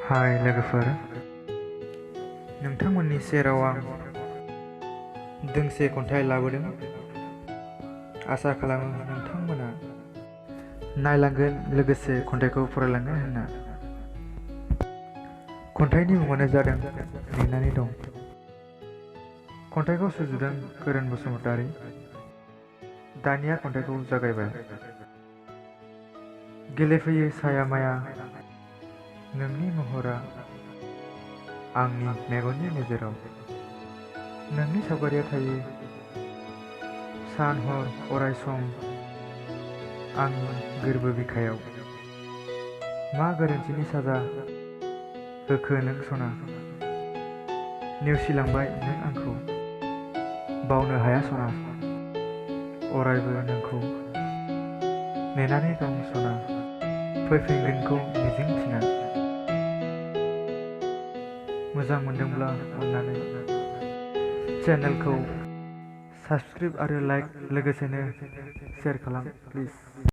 हाय लोगोफोर, नोंथांमोननि सेराव आं दोंसे खन्थाइ लाबोदों। आसा खालामो नोंथांमोना नायलांगोन लोगोसे खन्थाइखौ फरायलांगोन होनना। खन्थाइनि मुङानो जादों नेनानै दं। खन्थाइखौ सुजुदों कोरोन बसुमतारी। दानिया खन्थाइखौ जागायबाय। गेलेफैयो साया माया नोंनि महरा आंनि मेगननि नोजोराव। नोंनि सावगारिया थायो सान हर अराय सम आंनि गोरबो बिखायाव। मा गोरोन्थिनि साजा होखो नों सना, नेवसिलांबाय नों आंखौ बावनो हाया सना। अरायबो नोंखौ नेनानै दं सना, फैफिनगोनखौ मिजिं थिना। मोजां मोनदोंब्ला अन्नानै चेनेलखौ साबस्क्राइब आरो लाइक लोगोसेनो शेयार खालाम प्लिज।